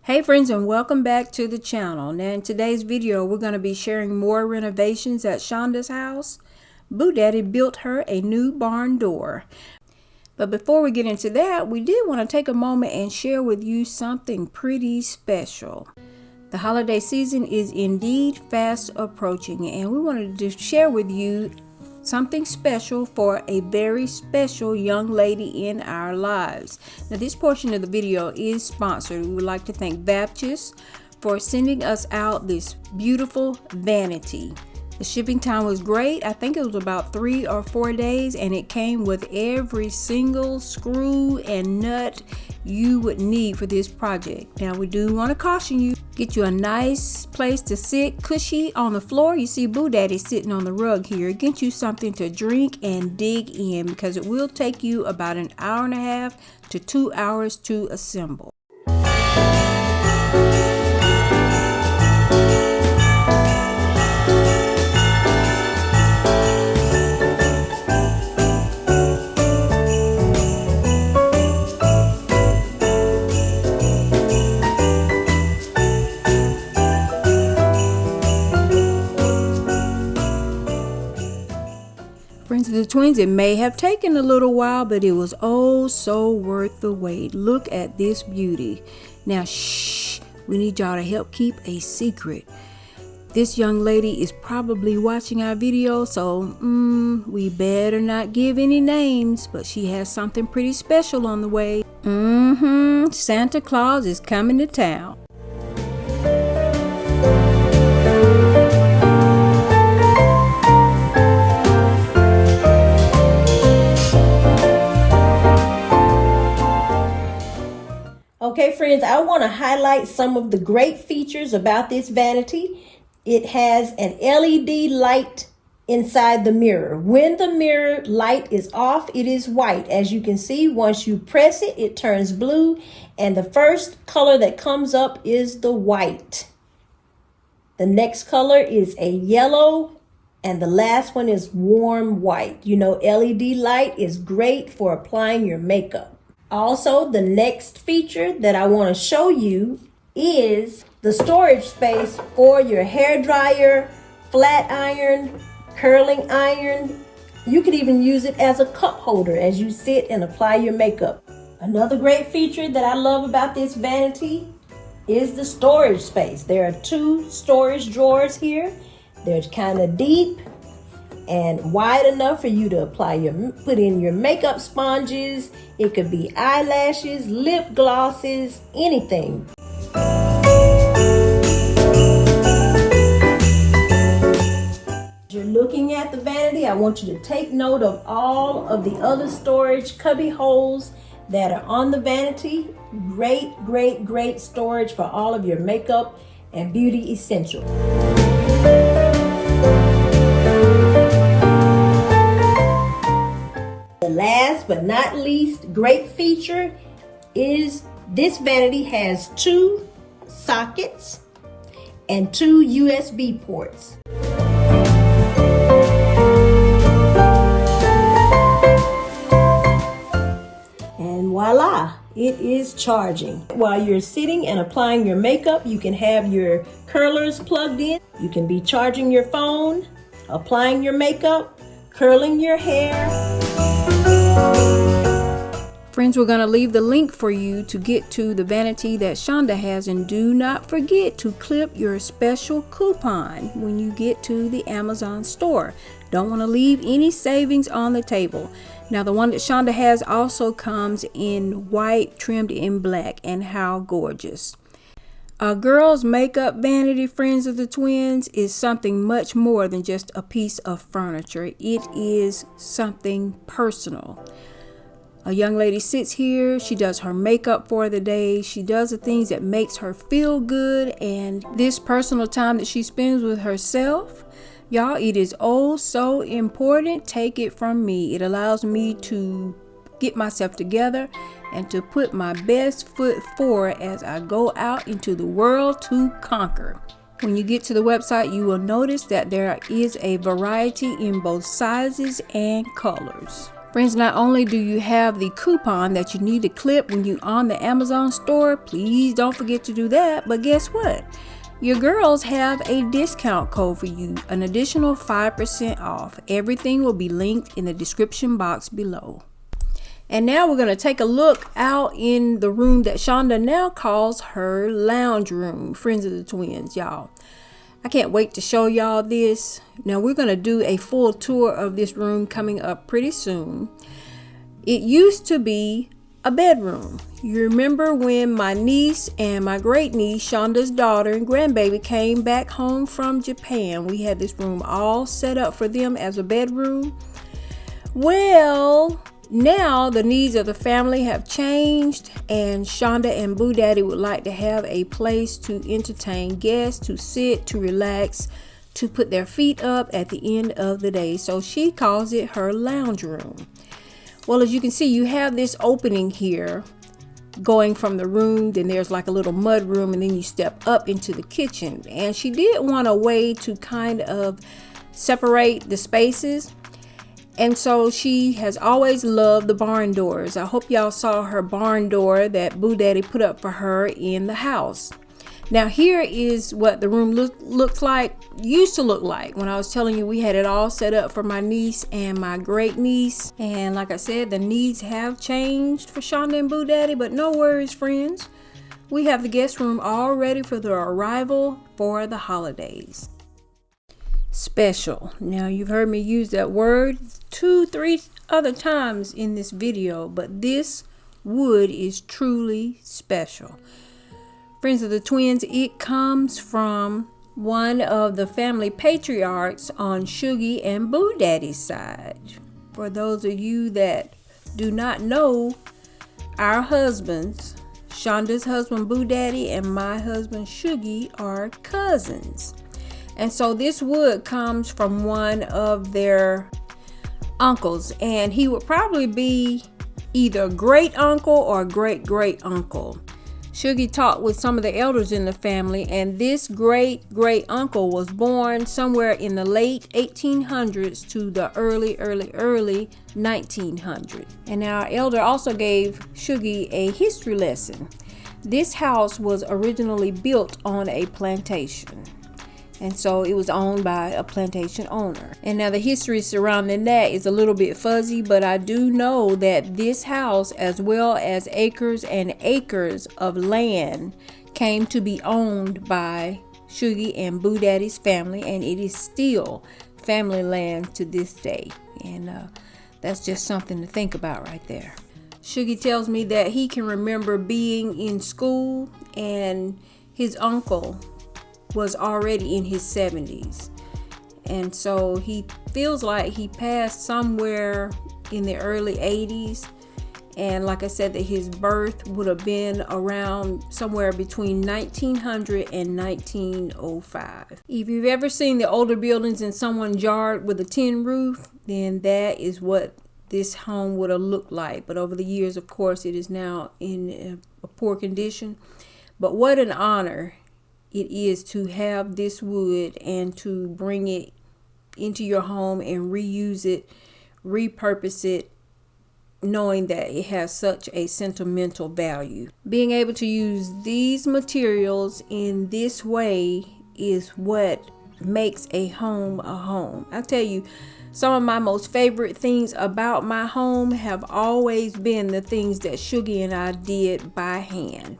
Hey friends, and welcome back to the channel. Now in today's video we're going to be sharing more renovations at Shonda'S house. Boo Daddy built her a new barn door. But before we get into that, we did want to take a moment and share with you something pretty special. The holiday season is indeed fast approaching, and we wanted to share with you something special for a very special young lady in our lives. Now this portion of the video is sponsored. We would like to thank Vabches for sending us out this beautiful vanity. The shipping time was great. I think it was about 3 or 4 days, and it came with every single screw and nut you would need for this project. Now we do want to caution you, get you a nice place to sit cushy on the floor. You see Boo Daddy sitting on the rug here. Get you something to drink and dig in, because it will take you about an hour and a half to 2 hours to assemble. Friends of the twins, it may have taken a little while, but it was oh so worth the wait. Look at this beauty. Now shh, we need y'all to help keep a secret. This young lady is probably watching our video, so we better not give any names, but she has something pretty special on the way. Santa Claus is coming to town. Okay friends, I want to highlight some of the great features about this vanity. It has an LED light inside the mirror. When the mirror light is off, it is white. As you can see, once you press it, it turns blue, and the first color that comes up is the white. The next color is a yellow, and the last one is warm white. You know, LED light is great for applying your makeup. Also, the next feature that I want to show you is the storage space for your hair dryer, flat iron, curling iron. You could even use it as a cup holder as you sit and apply your makeup. Another great feature that I love about this vanity is the storage space. There are 2 storage drawers here. They're kind of deep and wide enough for you to put in your makeup sponges. It could be eyelashes, lip glosses, anything. As you're looking at the vanity, I want you to take note of all of the other storage cubby holes that are on the vanity. Great, great, great storage for all of your makeup and beauty essentials. The last but not least great feature is this vanity has 2 sockets and 2 USB ports. And voila, it is charging. While you're sitting and applying your makeup, you can have your curlers plugged in. You can be charging your phone, applying your makeup, curling your hair. Friends, we're going to leave the link for you to get to the vanity that Shonda has, and do not forget to clip your special coupon when you get to the Amazon store. Don't want to leave any savings on the table. Now the one that Shonda has also comes in white trimmed in black, and how gorgeous. A girl's makeup vanity, friends of the twins, is something much more than just a piece of furniture. It is something personal. A young lady sits here, she does her makeup for the day, she does the things that makes her feel good, and this personal time that she spends with herself, y'all, it is oh so important. Take it from me. It allows me to get myself together and to put my best foot forward as I go out into the world to conquer. When you get to the website, you will notice that there is a variety in both sizes and colors. Friends, not only do you have the coupon that you need to clip when you're on the Amazon store, please don't forget to do that, but guess what? Your girls have a discount code for you, an additional 5% off. Everything will be linked in the description box below. And now we're going to take a look out in the room that Shonda now calls her lounge room. Friends of the twins, y'all. I can't wait to show y'all this. Now we're going to do a full tour of this room coming up pretty soon. It used to be a bedroom. You remember when my niece and my great niece, Shonda's daughter and grandbaby, came back home from Japan? We had this room all set up for them as a bedroom. Well, now the needs of the family have changed, and Shonda and Boo Daddy would like to have a place to entertain guests, to sit, to relax, to put their feet up at the end of the day. So she calls it her lounge room. Well, as you can see, you have this opening here going from the room, then there's like a little mud room, and then you step up into the kitchen. And she did want a way to kind of separate the spaces. And so she has always loved the barn doors. I hope y'all saw her barn door that Boo Daddy put up for her in the house. Now here is what the room used to look like when I was telling you we had it all set up for my niece and my great niece. And like I said, the needs have changed for Shonda and Boo Daddy, but no worries, friends. We have the guest room all ready for their arrival for the holidays. Special. Now you've heard me use that word 2-3 other times in this video, but this wood is truly special. Friends of the twins, it comes from one of the family patriarchs on Shuggy and Boo Daddy's side. For those of you that do not know, our husbands, Shonda's husband Boo Daddy and my husband Shuggy, are cousins. And so this wood comes from one of their uncles, and he would probably be either great uncle or great great uncle. Shuggy talked with some of the elders in the family, and this great great uncle was born somewhere in the late 1800s to the early 1900s. And our elder also gave Shuggy a history lesson. This house was originally built on a plantation, and so it was owned by a plantation owner. And now the history surrounding that is a little bit fuzzy, but I do know that this house, as well as acres and acres of land, came to be owned by Shuggy and Boo Daddy's family, and it is still family land to this day. And that's just something to think about right there. Shuggy tells me that he can remember being in school, and his uncle was already in his 70s, and so he feels like he passed somewhere in the early 80s. And like I said, that his birth would have been around somewhere between 1900 and 1905. If you've ever seen the older buildings in someone's yard with a tin roof, then that is what this home would have looked like. But over the years, of course, it is now in a poor condition. But what an honor it is to have this wood and to bring it into your home and reuse it, repurpose it, knowing that it has such a sentimental value. Being able to use these materials in this way is what makes a home a home. I tell you, some of my most favorite things about my home have always been the things that Shuggy and I did by hand.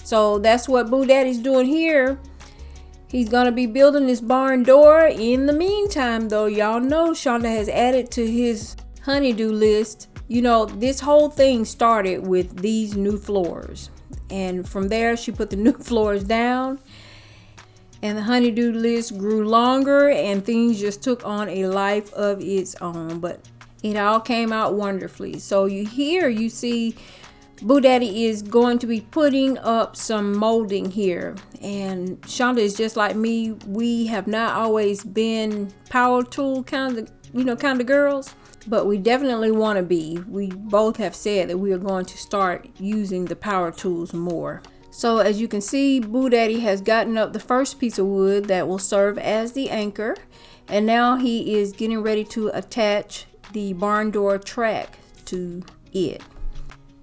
So that's what Boo Daddy's doing here. He's going to be building this barn door. In the meantime, though, y'all know Shonda has added to his honey-do list. You know, this whole thing started with these new floors. And from there, she put the new floors down. And the honey-do list grew longer, and things just took on a life of its own. But it all came out wonderfully. So you see Boo Daddy is going to be putting up some molding here, and Shonda is just like me. We have not always been power tool kind of girls, but we definitely want to be. We both have said that we are going to start using the power tools more. So as you can see, Boo Daddy has gotten up the first piece of wood that will serve as the anchor, and now he is getting ready to attach the barn door track to it.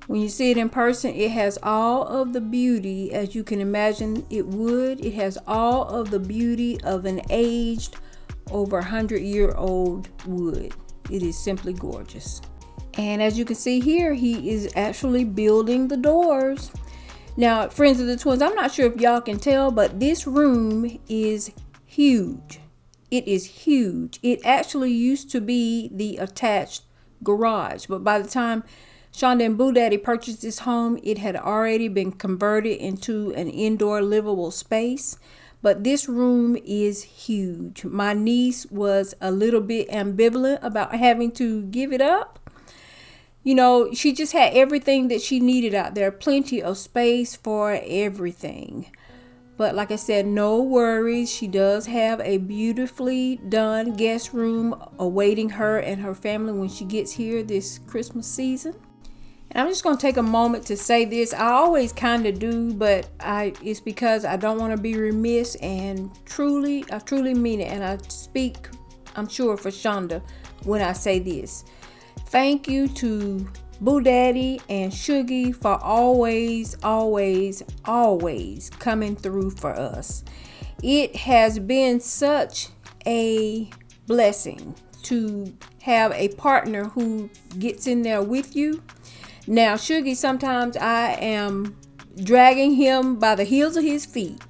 When you see it in person, it has all of the beauty as you can imagine it would. It has all of the beauty of an aged, over 100-year-old wood. It is simply gorgeous. And as you can see here, he is actually building the doors. Now, friends of the twins, I'm not sure if y'all can tell, but this room is huge. It is huge. It actually used to be the attached garage, but by the time Shonda and Boo Daddy purchased this home, it had already been converted into an indoor livable space. But this room is huge. My niece was a little bit ambivalent about having to give it up. You know, she just had everything that she needed out there. Plenty of space for everything. But like I said, no worries. She does have a beautifully done guest room awaiting her and her family when she gets here this Christmas season. And I'm just going to take a moment to say this. I always kind of do, but it's because I don't want to be remiss, and I truly mean it. And I speak, I'm sure, for Shonda when I say this. Thank you to Boo Daddy and Shuggy for always coming through for us. It has been such a blessing to have a partner who gets in there with you. Now, Shuggy, sometimes I am dragging him by the heels of his feet,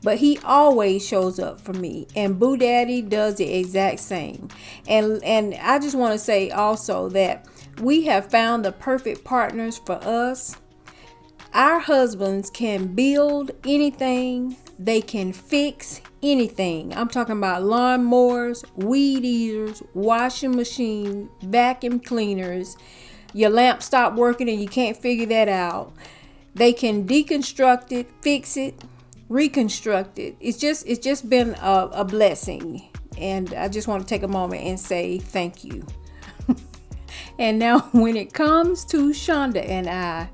but he always shows up for me, and Boo Daddy does the exact same. And I just want to say also that we have found the perfect partners for us. Our husbands can build anything. They can fix anything. I'm talking about lawnmowers, weed eaters, washing machines, vacuum cleaners. Your lamp stopped working and you can't figure that out. They can deconstruct it, fix it, reconstruct it. It's just been a blessing. And I just want to take a moment and say thank you. And now when it comes to Shonda and I,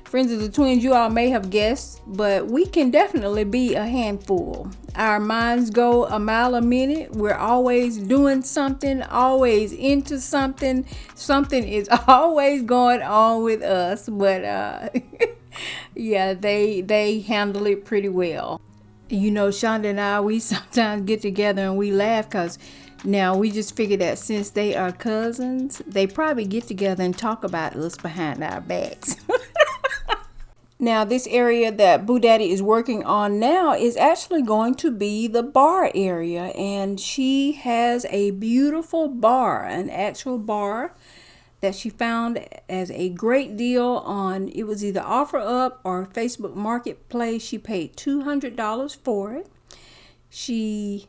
friends of the twins, you all may have guessed, but we can definitely be a handful. Our minds go a mile a minute. We're always doing something, always into something. Something is always going on with us, but yeah, they handle it pretty well. You know, Shonda and I, we sometimes get together and we laugh because now we just figured that since they are cousins, they probably get together and talk about us behind our backs. Now, this area that Boo Daddy is working on now is actually going to be the bar area, and she has a beautiful bar, an actual bar that she found as a great deal on, it was either OfferUp or Facebook Marketplace. She paid $200 for it. She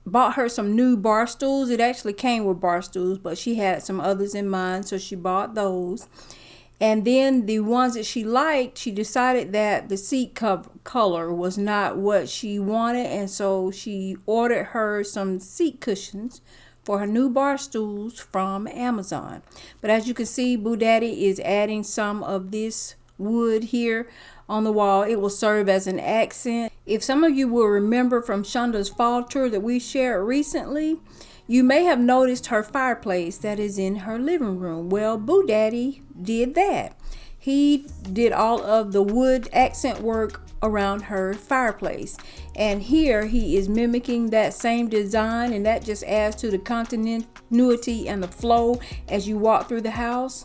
bought her some new bar stools. It actually came with bar stools, but she had some others in mind, so she bought those. And then the ones that she liked, she decided that the seat color was not what she wanted, and so she ordered her some seat cushions for her new bar stools from Amazon. But as you can see, Boo Daddy is adding some of this wood here on the wall. It will serve as an accent. If some of you will remember from Shonda's fall tour that we shared recently, you may have noticed her fireplace that is in her living room. Well, Boo Daddy did that. He did all of the wood accent work around her fireplace. And here he is mimicking that same design, and that just adds to the continuity and the flow as you walk through the house.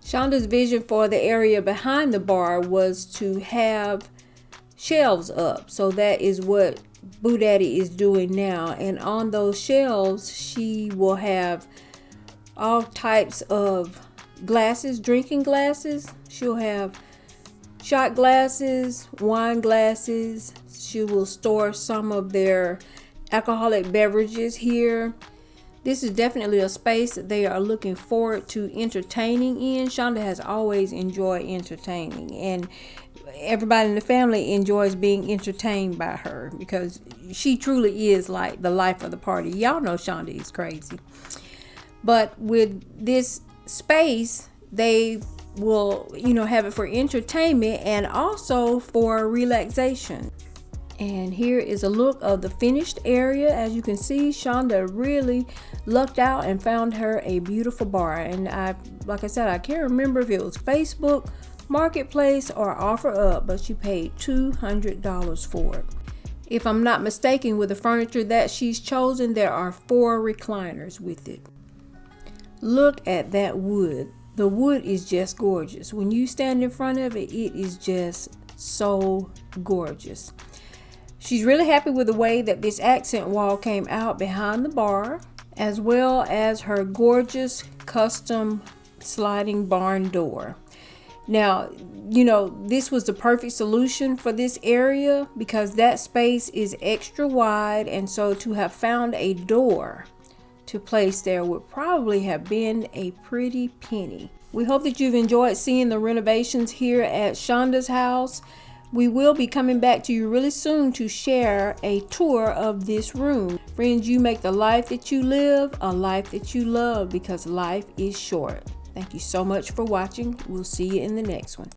Shonda's vision for the area behind the bar was to have shelves up. So that is what Boo Daddy is doing now. And on those shelves, she will have all types of glasses, drinking glasses. She'll have shot glasses, wine glasses. She will store some of their alcoholic beverages here. This is definitely a space that they are looking forward to entertaining in. Shonda has always enjoyed entertaining, and everybody in the family enjoys being entertained by her because she truly is like the life of the party. Y'all know Shonda is crazy. But with this space, they will, you know, have it for entertainment and also for relaxation. And here is a look of the finished area. As you can see, Shonda really lucked out and found her a beautiful bar. And like I said, I can't remember if it was Facebook Marketplace or OfferUp, but she paid $200 for it. If I'm not mistaken, with the furniture that she's chosen, there are 4 recliners with it. Look at that wood. The wood is just gorgeous. When you stand in front of it, it is just so gorgeous. She's really happy with the way that this accent wall came out behind the bar, as well as her gorgeous custom sliding barn door. Now, you know, this was the perfect solution for this area because that space is extra wide, and so to have found a door to place there would probably have been a pretty penny. We hope that you've enjoyed seeing the renovations here at Shonda's house. We will be coming back to you really soon to share a tour of this room. Friends, you make the life that you live a life that you love, because life is short. Thank you so much for watching. We'll see you in the next one.